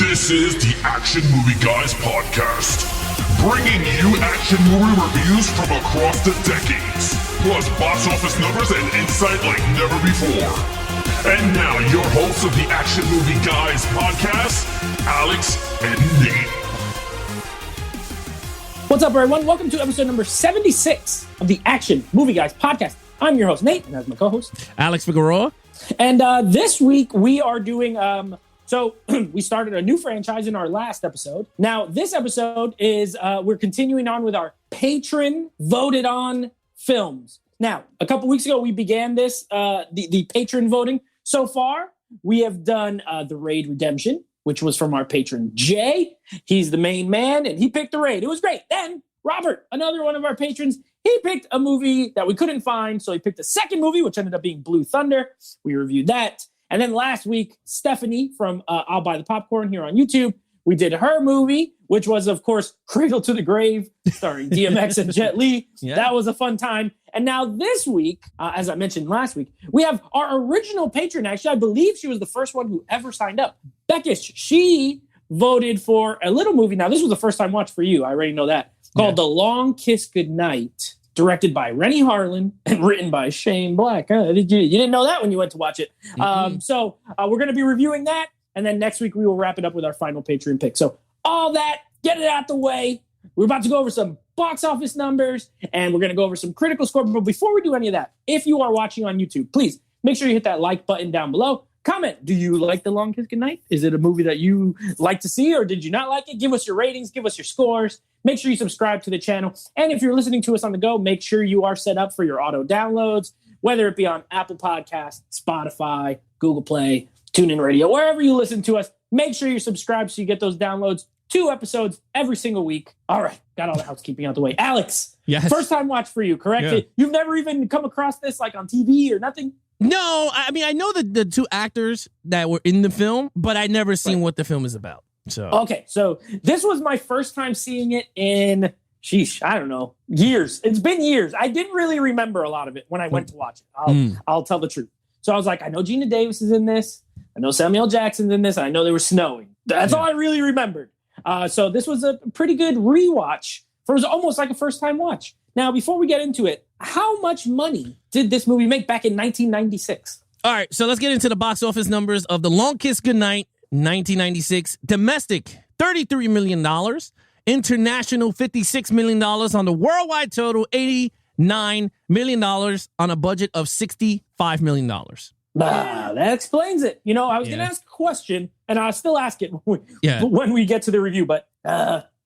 This is the Action Movie Guys podcast, bringing you action movie reviews from across the decades, plus box office numbers and insight like never before. And now, your hosts of the Action Movie Guys podcast, Alex and Nate. What's up, everyone? Welcome to episode number 76 of the Action Movie Guys podcast. I'm your host, Nate, and that's my co-host, Alex Figueroa. And this week we are doing, so we started a new franchise in our last episode. Now, this episode is, we're continuing on with our patron voted on films. Now, a couple weeks ago, we began this, the patron voting. So far, we have done The Raid Redemption, which was from our patron, Jay. He's the main man, and he picked The Raid. It was great. Then, Robert, another one of our patrons, he picked a movie that we couldn't find, so he picked a second movie, which ended up being Blue Thunder. We reviewed that. And then last week, Stephanie from I'll Buy the Popcorn here on YouTube, we did her movie, which was, of course, Cradle to the Grave, starring DMX and Jet Li. Yeah. That was a fun time. And now this week, as I mentioned last week, we have our original patron. Actually, I believe she was the first one who ever signed up. Beckish, she voted for a little movie. Now, this was the first time watch for you. I already know that. Called The Long Kiss Goodnight, directed by Rennie Harlan and written by Shane Black. You didn't know that when you went to watch it. So we're going to be reviewing that. And then next week, we will wrap it up with our final Patreon pick. So all that, get it out the way. We're about to go over some box office numbers, and we're going to go over some critical score. But before we do any of that, if you are watching on YouTube, please make sure you hit that like button down below. Comment, do you like The Long Kiss Goodnight? Is it a movie that you like to see, or did you not like it? Give us your ratings. Give us your scores. Make sure you subscribe to the channel. And if you're listening to us on the go, make sure you are set up for your auto downloads, whether it be on Apple Podcasts, Spotify, Google Play, TuneIn Radio, wherever you listen to us. Make sure you're subscribed so you get those downloads. 2 episodes every single week. All right, got all the housekeeping out the way. Alex, yes. First time watch for you, correct? Yeah. You've never even come across this like on TV or nothing? No, I mean, I know the 2 actors that were in the film, but I never seen what the film is about. So okay, so this was my first time seeing it in, I don't know, years. It's been years. I didn't really remember a lot of it when I went to watch it. I'll tell the truth. So I was like, I know Geena Davis is in this. I know Samuel L. Jackson's in this. And I know they were snowing. That's all I really remembered. So this was a pretty good rewatch. It was almost like a first-time watch. Now, before we get into it, how much money did this movie make back in 1996? All right, so let's get into the box office numbers of The Long Kiss Goodnight, 1996. Domestic, $33 million. International, $56 million. On the worldwide total, $89 million on a budget of $65 million. That explains it. You know, I was going to ask a question, and I'll still ask it when we get to the review, but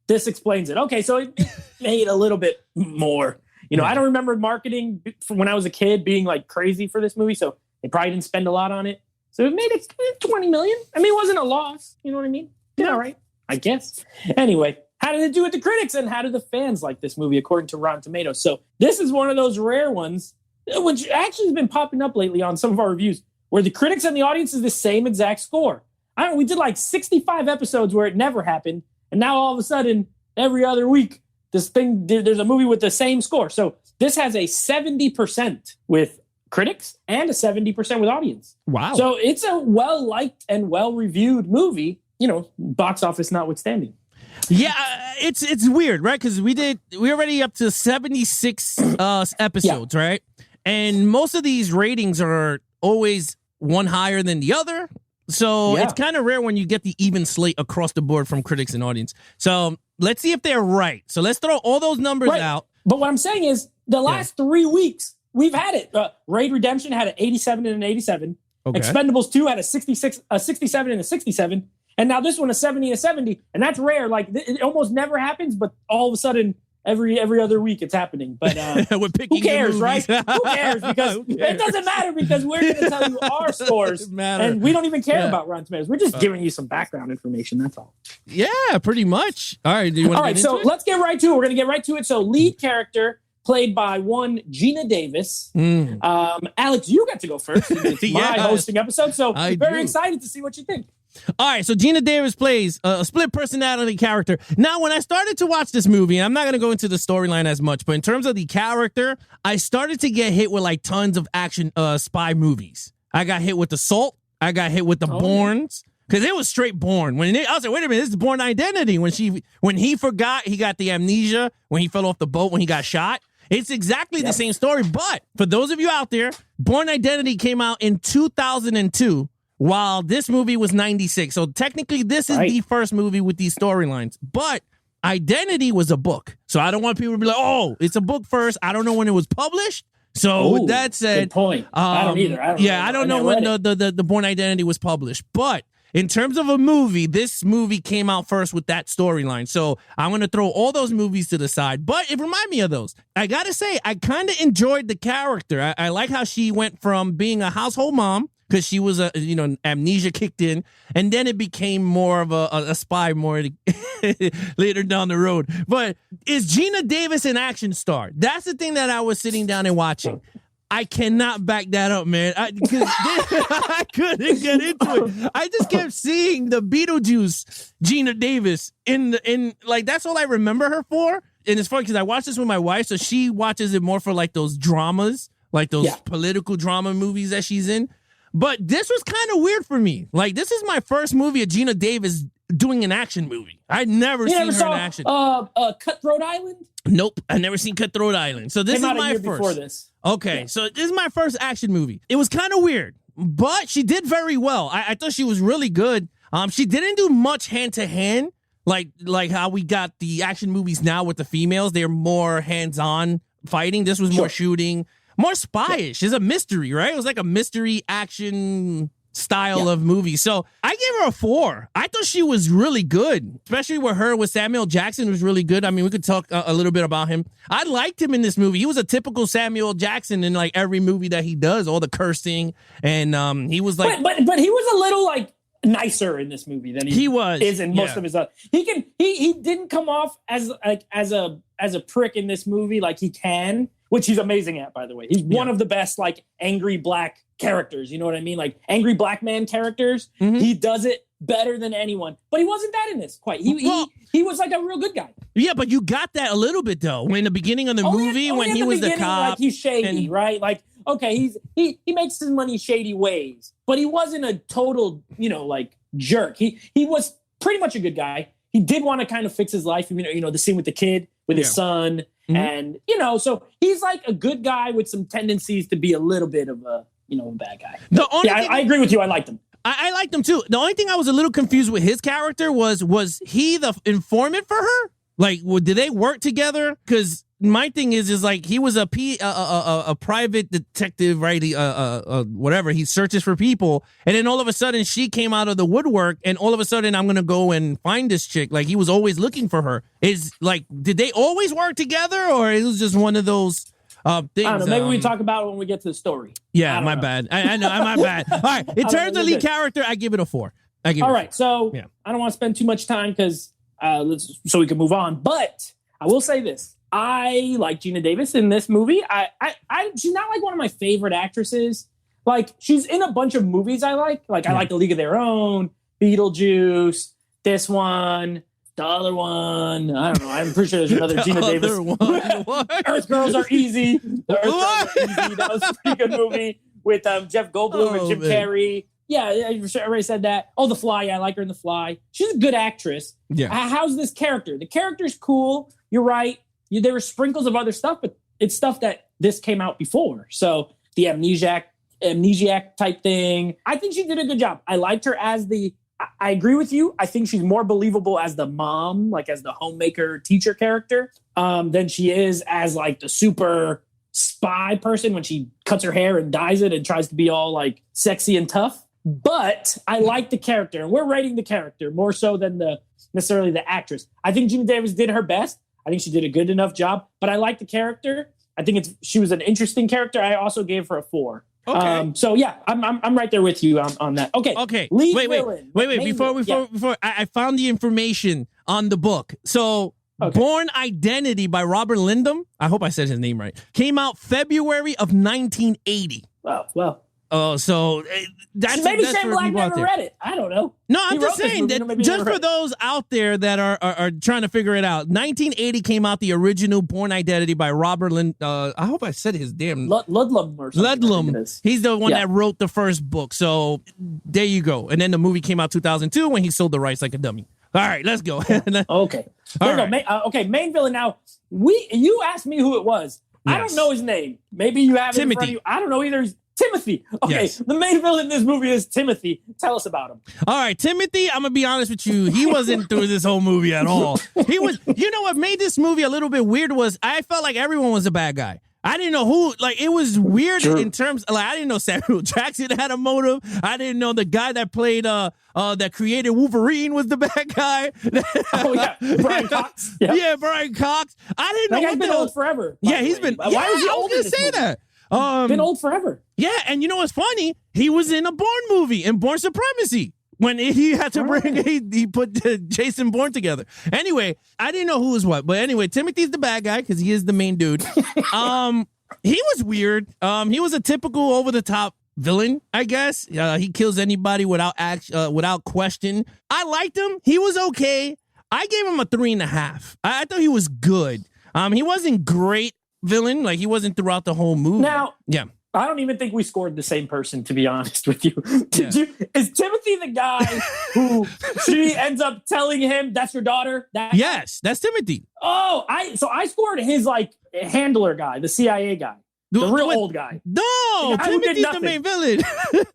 this explains it. Okay, so it made a little bit more. You know, I don't remember marketing from when I was a kid being like crazy for this movie, so they probably didn't spend a lot on it. So it made it $20 million. I mean, it wasn't a loss. You know what I mean? Yeah, all right, I guess. Anyway, how did it do with the critics, and how did the fans like this movie according to Rotten Tomatoes? So this is one of those rare ones, which actually has been popping up lately on some of our reviews, where the critics and the audience is the same exact score. We did like 65 episodes where it never happened, and now all of a sudden, every other week, there's a movie with the same score. So this has a 70% with critics and a 70% with audience. Wow. So it's a well-liked and well-reviewed movie, you know, box office notwithstanding. Yeah, it's weird, right? Because we're already up to 76 episodes, right? And most of these ratings are always one higher than the other. So it's kind of rare when you get the even slate across the board from critics and audience. So let's see if they're right. So let's throw all those numbers out. But what I'm saying is the last 3 weeks, we've had it. Raid Redemption had an 87 and an 87. Okay. Expendables 2 had a 67 and a 67. And now this one, a 70 and a 70. And that's rare. Like, it almost never happens, but all of a sudden, every other week it's happening. But who cares, right? Who cares? Because it doesn't matter, because we're going to tell you our scores. And we don't even care about Rotten Tomatoes. We're just giving you some background information. That's all. Yeah, pretty much. All right. Do you want to get into it? Let's get right to it. We're going to get right to it. So lead character played by one Geena Davis. Alex, you got to go first. It's my hosting episode. So I'm very excited to see what you think. All right, so Geena Davis plays a split personality character. Now, when I started to watch this movie, and I'm not going to go into the storyline as much, but in terms of the character, I started to get hit with like tons of action spy movies. I got hit with Assault. I got hit with The Bournes. Because it was straight Born. I was like, wait a minute, this is Born Identity. When he forgot, he got the amnesia. When he fell off the boat, when he got shot. It's exactly the same story. But for those of you out there, Born Identity came out in 2002, while this movie was 96. So technically, this is the first movie with these storylines. But Identity was a book. So I don't want people to be like, oh, it's a book first. I don't know when it was published. So with that said, good point. I don't either. I don't know when the Born Identity was published. But in terms of a movie, this movie came out first with that storyline. So I'm going to throw all those movies to the side. But it reminded me of those. I got to say, I kind of enjoyed the character. I like how she went from being a household mom, because she was amnesia kicked in, and then it became more of a spy more later down the road. But is Geena Davis an action star? That's the thing that I was sitting down and watching. I cannot back that up, man. I couldn't get into it. I just kept seeing the Beetlejuice Geena Davis in like, that's all I remember her for. And it's funny because I watched this with my wife, so she watches it more for like those dramas, like those political drama movies that she's in. But this was kind of weird for me. Like, this is my first movie of Geena Davis doing an action movie. I'd never seen her in action. Cutthroat Island? Nope, I never seen Cutthroat Island. So this is my first. Before this. Okay, so this is my first action movie. It was kind of weird, but she did very well. I thought she was really good. She didn't do much hand to hand, like how we got the action movies now with the females. They're more hands on fighting. This was more shooting. More spy-ish. It's a mystery, right? It was like a mystery action style of movie. So I gave her a 4. I thought she was really good, especially with Samuel Jackson was really good. I mean, we could talk a little bit about him. I liked him in this movie. He was a typical Samuel Jackson in like every movie that he does, all the cursing. And he was like... But he was a little like nicer in this movie than he is in most of his other. He didn't come off as a prick in this movie like he can, which he's amazing at, by the way. He's one of the best, like, angry black characters. You know what I mean? Like, angry black man characters. Mm-hmm. He does it better than anyone. But he wasn't that in this, quite. He was, like, a real good guy. Yeah, but you got that a little bit, though. In the beginning of the movie, when he was the cop. Like, he's shady, right? Like, okay, he makes his money shady ways. But he wasn't a total, like, jerk. He was pretty much a good guy. He did want to kind of fix his life. The scene with the kid, with his son. Mm-hmm. And, so he's like a good guy with some tendencies to be a little bit of a bad guy. I agree with you. I liked him. I liked him too. The only thing I was a little confused with his character was he the informant for her? Like, did they work together? Because my thing is like he was a private detective, right? Whatever. He searches for people, and then all of a sudden she came out of the woodwork, and all of a sudden I'm gonna go and find this chick. Like, he was always looking for her. Is like, did they always work together, or it was just one of those things? I don't know. Maybe we talk about it when we get to the story. Yeah, my bad. I know, my bad. All right. In terms of lead character, I give it a 4. All right. So I don't want to spend too much time because so we can move on. But I will say this. I like Geena Davis in this movie. She's not like one of my favorite actresses. Like, she's in a bunch of movies I like. Like, I like A League of Their Own, Beetlejuice, this one, the other one. I don't know. I'm pretty sure there's another Geena Davis. Earth Girls Are Easy. The Earth Girls Are Easy. That was a pretty good movie with Jeff Goldblum and Jim Carrey. Yeah, I already said that. Oh, The Fly. Yeah, I like her in The Fly. She's a good actress. Yeah. How's this character? The character's cool. You're right. There were sprinkles of other stuff, but it's stuff that this came out before. So the amnesiac type thing. I think she did a good job. I liked her as I agree with you. I think she's more believable as the mom, like as the homemaker teacher character, than she is as like the super spy person when she cuts her hair and dyes it and tries to be all like sexy and tough. But I like the character, and we're rating the character more so than necessarily the actress. I think Geena Davis did her best. I think she did a good enough job, but I like the character. I think she was an interesting character. I also gave her a 4. Okay. So yeah, I'm right there with you on that. Okay. Okay. Wait. Before I found the information on the book. So Born Identity by Robert Lyndon, I hope I said his name right, came out February of 1980. Well. Oh, so that's maybe that's Shane for Black people out never there. read it. I don't know. No, He I'm just wrote this saying movie, that maybe he just never for read it. those out there that are trying to figure it out. 1980 came out the original Born Identity by Robert I hope I said his damn Ludlum or something. I think it Ludlum. is. He's the one Yeah. that wrote the first book. So there you go. And then the movie came out 2002 when he sold the rights like a dummy. All right, let's go. Okay. There All you go. right. Okay, main villain. Now you asked me who it was. I Yes. don't know his name. Maybe you have it in front of Timothy. you. I don't know either. Timothy. Okay, Yes. the main villain in this movie is Timothy. Tell us about him. All right, Timothy, I'm going to be honest with you. He wasn't through this whole movie at all. He was, you know what made this movie a little bit weird was I felt like everyone was a bad guy. I didn't know who, like, it was weird in terms, like, I didn't know Samuel Jackson had a motive. I didn't know the guy that played, that created Wolverine was the bad guy. Oh, yeah. Brian Cox. Yep. Yeah, Brian Cox. I didn't know That guy's what been the old forever. by Yeah, the he's way. been, Why yeah, was he I old was in going to this say movie? that. Been old forever. Yeah, and you know what's funny? He was in a Bourne movie, in Bourne Supremacy, when he had to bring, he put Jason Bourne together. Anyway, I didn't know who was what, but anyway, Timothy's the bad guy because he is the main dude. He was weird. He was a typical over-the-top villain, I guess. He kills anybody without question. I liked him. He was okay. I gave him a 3.5. I thought he was good. He wasn't great villain, like he wasn't throughout the whole movie. Now, yeah. I don't even think we scored the same person, to be honest with you. Is Timothy the guy who she ends up telling him that's your daughter? Yes, that's Timothy. Oh, I scored his like handler guy, the CIA guy, the real old guy. No, The guy who did Timothy's the nothing. main villain.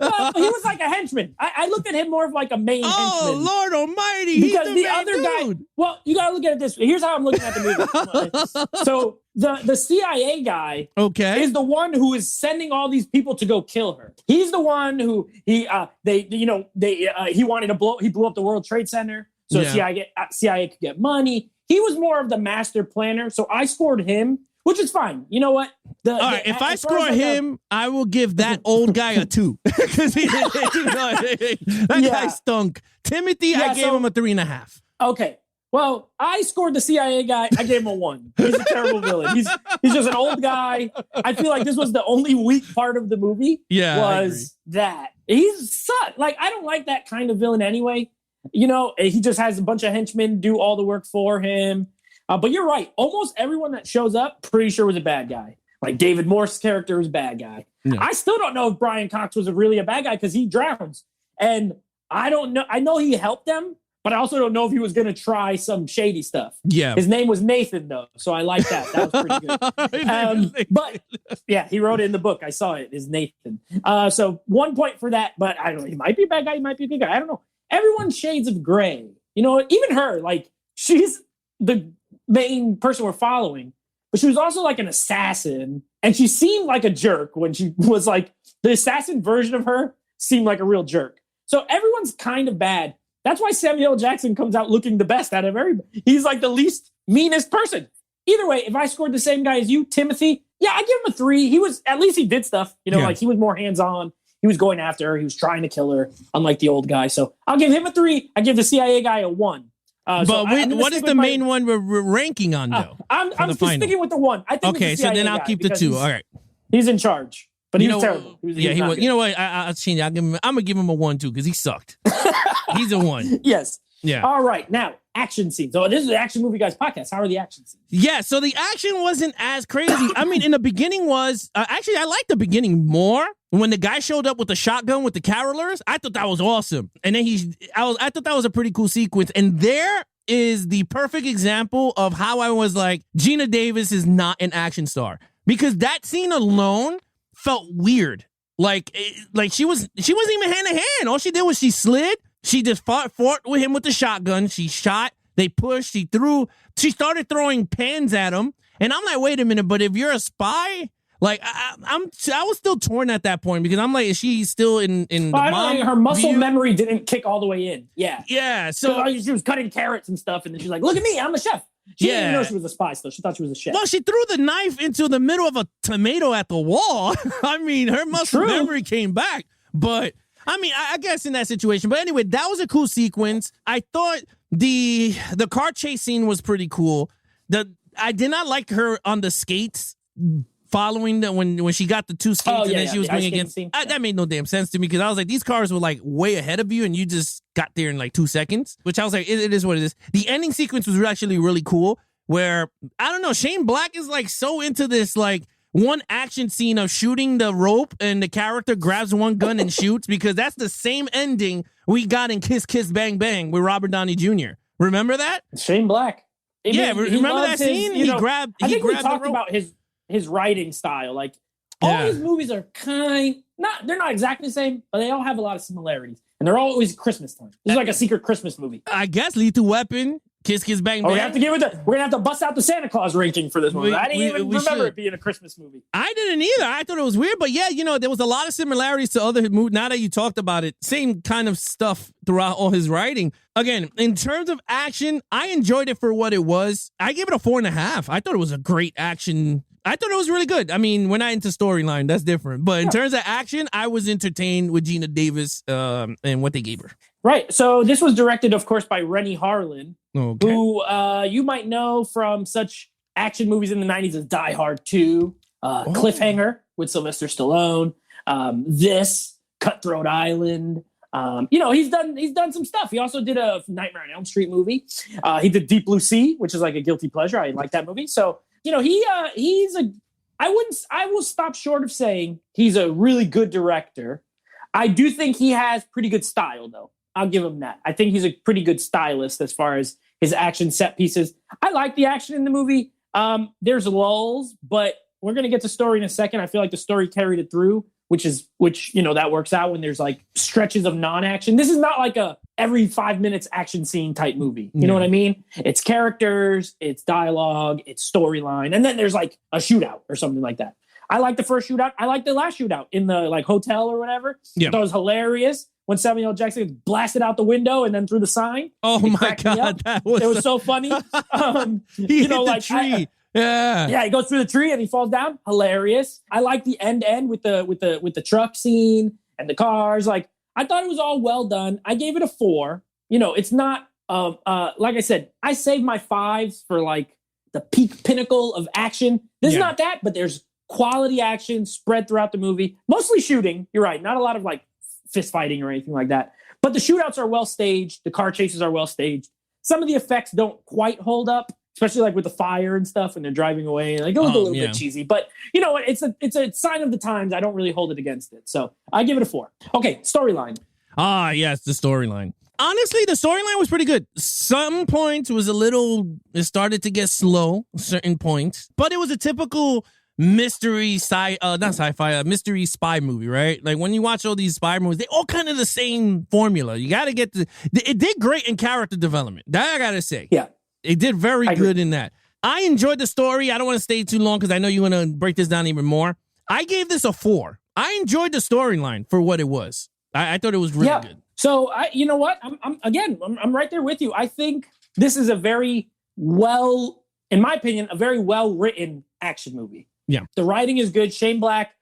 Well, he was like a henchman. I looked at him more of like a main Oh, henchman. Lord Almighty! Because he's the main other dude. guy, well, you got to look at it this way. Here's how I'm looking at the movie. So the CIA guy Okay. is the one who is sending all these people to go kill her. He's the one who he wanted to blow. He blew up the World Trade Center so Yeah. CIA could get money. He was more of the master planner. So I scored him, which is fine. You know what? All right, if I score him, I will give that old guy a 2 because that guy stunk. Timothy, I gave him a 3.5. Okay. Well, I scored the CIA guy. I gave him a 1. He's a terrible villain. He's just an old guy. I feel like this was the only weak part of the movie. Yeah, was that he's suck. Like I don't like that kind of villain anyway. You know, he just has a bunch of henchmen do all the work for him. But you're right. Almost everyone that shows up, pretty sure was a bad guy. Like David Morse's character was a bad guy. Yeah. I still don't know if Brian Cox was really a bad guy because he drowns. And I don't know. I know he helped them, but I also don't know if he was going to try some shady stuff. Yeah. His name was Nathan, though. So I like that. That was pretty good. But yeah, he wrote it in the book. I saw it. Is Nathan. So 1 point for that. But I don't know. He might be a bad guy. He might be a good guy. I don't know. Everyone's shades of gray. You know, even her, like she's the main person we're following, but she was also like an assassin. And she seemed like a jerk when she was like, the assassin version of her seemed like a real jerk. So everyone's kind of bad. That's why Samuel L. Jackson comes out looking the best out of everybody. He's like the least meanest person. Either way, if I scored the same guy as you, Timothy, yeah, I give him a 3. He was, at least he did stuff. You know, like he was more hands-on. He was going after her. He was trying to kill her, unlike the old guy. So I'll give him a 3. I give the CIA guy a 1. But what is the main one we're ranking on, though? I'm just sticking with the 1. I think okay, so then I'll keep the 2. All right. He's in charge. But he was terrible. He was. You know what? I'll change it. I'm gonna give him a 1 too because he sucked. He's a 1. Yes. Yeah. All right. Now, action scenes. So this is the Action Movie Guys podcast. How are the action scenes? Yeah. So the action wasn't as crazy. I mean, in the beginning was actually I liked the beginning more when the guy showed up with the shotgun with the carolers. I thought that was awesome. And then I thought that was a pretty cool sequence. And there is the perfect example of how I was like, Geena Davis is not an action star because that scene alone felt weird. Like she wasn't even hand to hand. All she did was she slid. She just fought with him with the shotgun. She shot. They pushed. She threw. She started throwing pans at him. And I'm like, wait a minute. But if you're a spy, like I was still torn at that point because I'm like, is she still in the mom her muscle view? memory didn't kick all the way in. Yeah. Yeah. So she was cutting carrots and stuff, and then she's like, "Look at me, I'm a chef." She didn't even know she was a spy. Still, she thought she was a chef. Well, she threw the knife into the middle of a tomato at the wall. I mean, her muscle memory came back. But I mean, I guess in that situation. But anyway, that was a cool sequence. I thought the car chase scene was pretty cool. I did not like her on the skates following the when she got the two skates and then she was going against. That made no damn sense to me because I was like, these cars were like way ahead of you and you just got there in like 2 seconds, which I was like, it is what it is. The ending sequence was actually really cool where, I don't know, Shane Black is like so into this like one action scene of shooting the rope and the character grabs one gun and shoots because that's the same ending we got in Kiss Kiss Bang Bang with Robert Downey Jr. Remember that? Shane Black. Remember that scene? He grabbed we the talked rope. About his writing style. Like all his movies are they're not exactly the same, but they all have a lot of similarities. And they're always Christmas time. This is like a secret Christmas movie. I guess Lethal Weapon, Kiss Kiss Bang Bang. We're gonna have to bust out the Santa Claus ranking for this movie. I didn't even remember it being a Christmas movie. I didn't either. I thought it was weird, but yeah, there was a lot of similarities to other movies. Now that you talked about it, same kind of stuff throughout all his writing. Again, in terms of action, I enjoyed it for what it was. I gave it a 4.5. I thought it was a great action. I thought it was really good. I mean, we're not into storyline. That's different. But in terms of action, I was entertained with Geena Davis and what they gave her. Right. So this was directed, of course, by Rennie Harlin, who you might know from such action movies in the 90s as Die Hard 2, Cliffhanger with Sylvester Stallone, this, Cutthroat Island. He's done some stuff. He also did a Nightmare on Elm Street movie. He did Deep Blue Sea, which is like a guilty pleasure. I like that movie. So, I will stop short of saying he's a really good director. I do think he has pretty good style, though. I'll give him that. I think he's a pretty good stylist as far as his action set pieces. I like the action in the movie. There's lulls, but we're going to get to story in a second. I feel like the story carried it through, which that works out when there's like stretches of non-action. This is not like a every 5 minutes action scene type movie. You know what I mean? It's characters, it's dialogue, it's storyline. And then there's like a shootout or something like that. I like the first shootout. I like the last shootout in the like hotel or whatever. Yeah. That was hilarious when Samuel L. Jackson blasted out the window and then through the sign. Oh my God. It was so funny. He hit the tree. Yeah, he goes through the tree and he falls down. Hilarious. I like the end with the truck scene and the cars. Like, I thought it was all well done. I gave it a 4. It's not like I said, I saved my 5s for like the peak pinnacle of action. This is not that, but there's quality action spread throughout the movie. Mostly shooting. You're right. Not a lot of like fist fighting or anything like that. But the shootouts are well staged. The car chases are well staged. Some of the effects don't quite hold up, especially like with the fire and stuff, and they're driving away. Like, it was a little bit cheesy, but you know what? It's a sign of the times. I don't really hold it against it. So I give it a 4. Okay, storyline. Yes, the storyline. Honestly, the storyline was pretty good. Some points was it started to get slow, certain points, but it was a typical mystery mystery spy movie, right? Like when you watch all these spy movies, they all kind of the same formula. You got to it did great in character development. That I got to say. Yeah. It did very good in that. I enjoyed the story. I don't want to stay too long because I know you want to break this down even more. I gave this a 4. I enjoyed the storyline for what it was. I thought it was really good. So you know what? I'm right there with you. I think this is in my opinion, a very well written action movie. Yeah. The writing is good. Shane Black,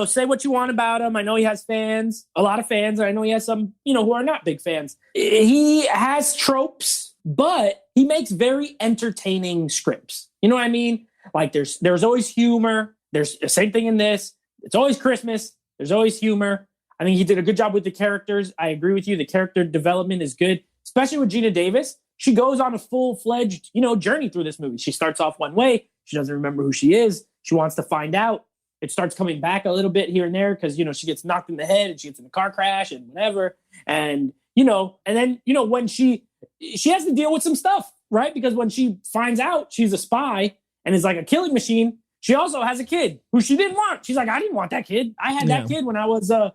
say what you want about him. I know he has fans, a lot of fans. And I know he has some, who are not big fans. He has tropes, but he makes very entertaining scripts. You know what I mean? Like there's always humor. There's the same thing in this. It's always Christmas. There's always humor. I think he did a good job with the characters. I agree with you. The character development is good, especially with Geena Davis. She goes on a full-fledged, journey through this movie. She starts off one way. She doesn't remember who she is. She wants to find out. It starts coming back a little bit here and there because, she gets knocked in the head and she gets in a car crash and whatever. And, and then, when she has to deal with some stuff, right? Because when she finds out she's a spy and is like a killing machine, she also has a kid who she didn't want. She's like, I didn't want that kid. I had that kid when I was, I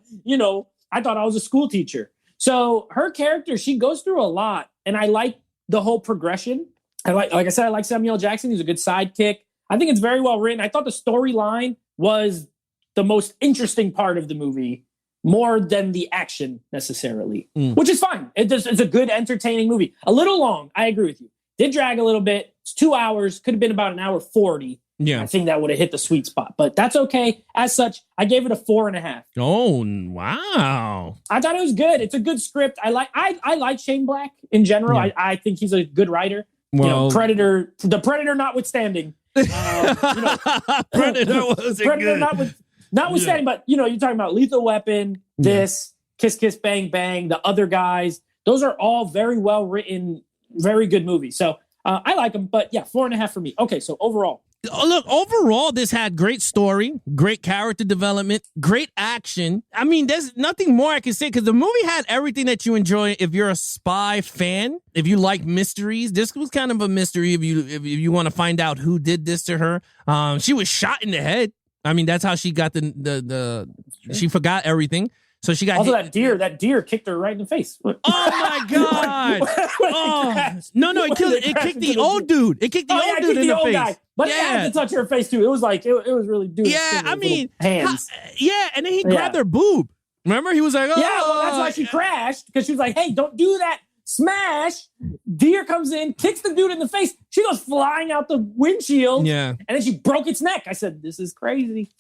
thought I was a school teacher. So her character, she goes through a lot. And I like the whole progression. Like I said, I like Samuel L. Jackson. He's a good sidekick. I think it's very well written. I thought the storyline was the most interesting part of the movie, more than the action necessarily, which is fine. It's a good, entertaining movie. A little long. I agree with you. Did drag a little bit. It's 2 hours. Could have been about 1:40. Yeah. I think that would have hit the sweet spot, but that's okay. As such, I gave it a 4.5. Oh, wow. I thought it was good. It's a good script. I like Shane Black in general. Yeah. I think he's a good writer. Well, the Predator notwithstanding. Predator wasn't Predator good. notwithstanding, but you're talking about Lethal Weapon, this, Kiss Kiss Bang Bang, the other guys. Those are all very well written, very good movies. So I like them, but 4.5 for me. Okay, so overall. Look, overall, this had great story, great character development, great action. I mean, there's nothing more I can say because the movie had everything that you enjoy if you're a spy fan. If you like mysteries, this was kind of a mystery. If you want to find out who did this to her, she was shot in the head. I mean, that's how she got she forgot everything. So she got also hit. That deer kicked her right in the face. Oh my god! No, it kicked the old dude. It kicked the old dude in the face. Guy. But it had to touch her face too. It was like it was really doing. Yeah, I mean, hands. And then he grabbed her boob. Remember, he was like, "Oh, yeah." Well, that's why she crashed because she was like, "Hey, don't do that." Smash. Deer comes in, kicks the dude in the face. She goes flying out the windshield. Yeah, and then she broke its neck. I said, "This is crazy."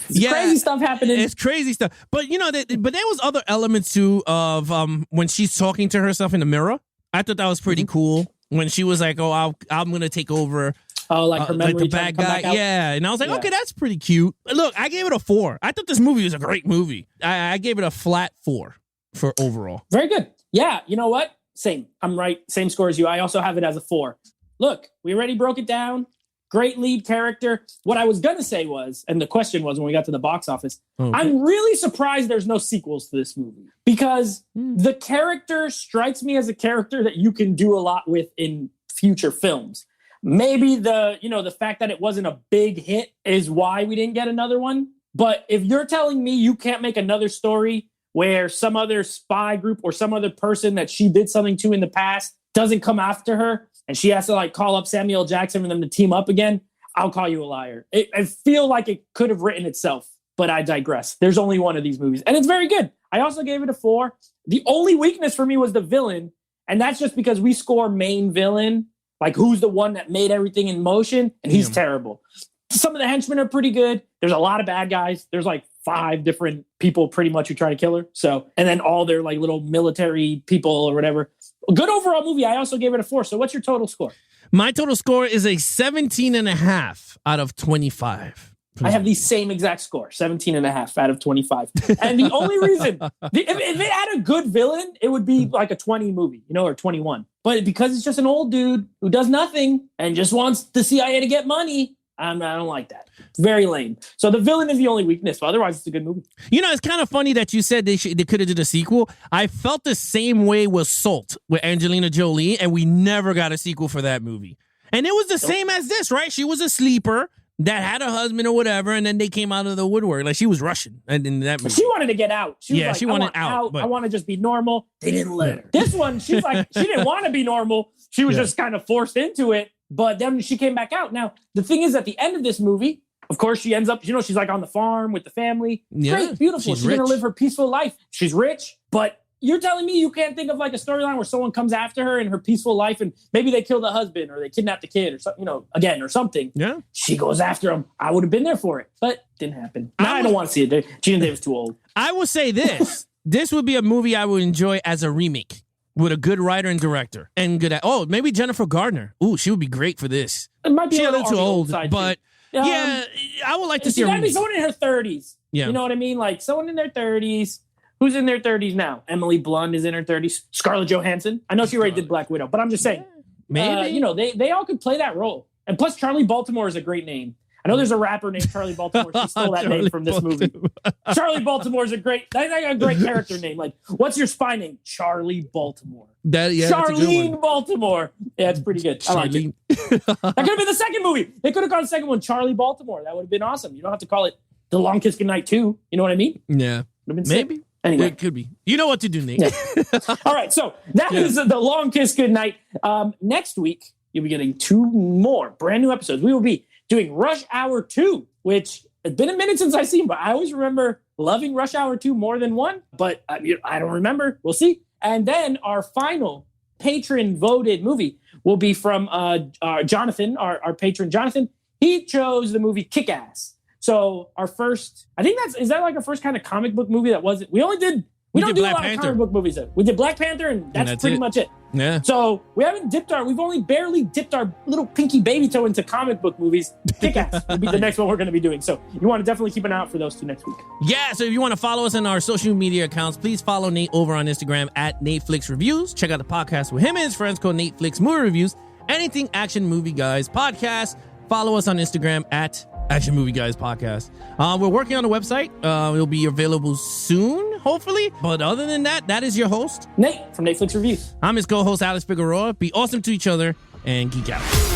Crazy stuff happening. It's crazy stuff. But but there was other elements too of when she's talking to herself in the mirror. I thought that was pretty cool when she was like, "Oh, I'm gonna take over." Oh, like her memory, like the bad guy, yeah. And I was like, okay, that's pretty cute. Look, I gave it a 4. I thought this movie was a great movie. I gave it a flat 4 for overall. Very good. Yeah, you know what? Same. I'm right. Same score as you. I also have it as a 4. Look, we already broke it down. Great lead character. What I was going to say was, and the question was when we got to the box office, I'm really surprised there's no sequels to this movie because the character strikes me as a character that you can do a lot with in future films. Maybe the fact that it wasn't a big hit is why we didn't get another one. But if you're telling me you can't make another story where some other spy group or some other person that she did something to in the past doesn't come after her and she has to call up Samuel L. Jackson for them to team up again, I'll call you a liar. I feel like it could have written itself, but I digress. There's only one of these movies and it's very good. I also gave it a 4. The only weakness for me was the villain. And that's just because we score main villain. Like, who's the one that made everything in motion? And he's terrible. Some of the henchmen are pretty good. There's a lot of bad guys. There's 5 different people pretty much who try to kill her. So, and then all their little military people or whatever. A good overall movie. I also gave it a 4. So what's your total score? My total score is a 17.5 out of 25. I have the same exact score, 17.5 out of 25. And the only reason, if it had a good villain, it would be like a 20 movie, or 21. But because it's just an old dude who does nothing and just wants the CIA to get money, I don't like that. It's very lame. So the villain is the only weakness. But otherwise, it's a good movie. It's kind of funny that you said they could have did a sequel. I felt the same way with Salt with Angelina Jolie, and we never got a sequel for that movie. And it was the same as this, right? She was a sleeper that had a husband or whatever, and then they came out of the woodwork. She was Russian. And in that movie. She wanted to get out. She wanted out. I want to just be normal. They didn't let her. This one, she's like, she didn't want to be normal. She was just kind of forced into it. But then she came back out. Now, the thing is, at the end of this movie, of course, she ends up, she's on the farm with the family. Yeah, great, beautiful. She's going to live her peaceful life. She's rich, but you're telling me you can't think of a storyline where someone comes after her in her peaceful life and maybe they kill the husband or they kidnap the kid or something, again, or something. Yeah. She goes after him. I would have been there for it, but didn't happen. Now I don't want to see it. Geena Davis too old. I will say this. This would be a movie I would enjoy as a remake with a good writer and director and maybe Jennifer Gardner. Ooh, she would be great for this. It might be a little too old, but I would like to see her. She might be someone in her 30s. Yeah. You know what I mean? Someone in their 30s. Who's in their 30s now? Emily Blunt is in her 30s. Scarlett Johansson. I know she already did Black Widow, but I'm just saying. Maybe. They all could play that role. And plus, Charlie Baltimore is a great name. I know there's a rapper named Charlie Baltimore. She stole that name from this movie. Charlie Baltimore is a great character name. What's your spy name? Charlie Baltimore. Charlene Baltimore. Yeah, it's pretty good. I like it. That could have been the second movie. They could have gone the second one, Charlie Baltimore. That would have been awesome. You don't have to call it The Long Kiss Goodnight 2. You know what I mean? Yeah. Maybe. Sick. Anyway. It could be. You know what to do, Nate. Yeah. All right. So that is The Long Kiss Goodnight. Next week, you'll be getting 2 more brand new episodes. We will be doing Rush Hour 2, which it's been a minute since I've seen, but I always remember loving Rush Hour 2 more than 1, but I don't remember. We'll see. And then our final patron voted movie will be from Jonathan, our patron Jonathan. He chose the movie Kick-Ass. So our first, is that our first kind of comic book movie that wasn't, we don't do a lot of comic book movies. We did Black Panther and that's pretty much it. Yeah. So we've only barely dipped our little pinky baby toe into comic book movies. Kick-Ass will be the next one we're going to be doing. So you want to definitely keep an eye out for those two next week. Yeah, so if you want to follow us on our social media accounts, please follow Nate over on Instagram at NateFlix Reviews. Check out the podcast with him and his friends called NateFlix Movie Reviews. Anything Action Movie Guys Podcast. Follow us on Instagram at Action Movie Guys Podcast. We're working on a website. It'll be available soon, hopefully. But other than that, that is your host, Nate from NateFlix Reviews. I'm his co-host, Alex Figueroa. Be awesome to each other and geek out.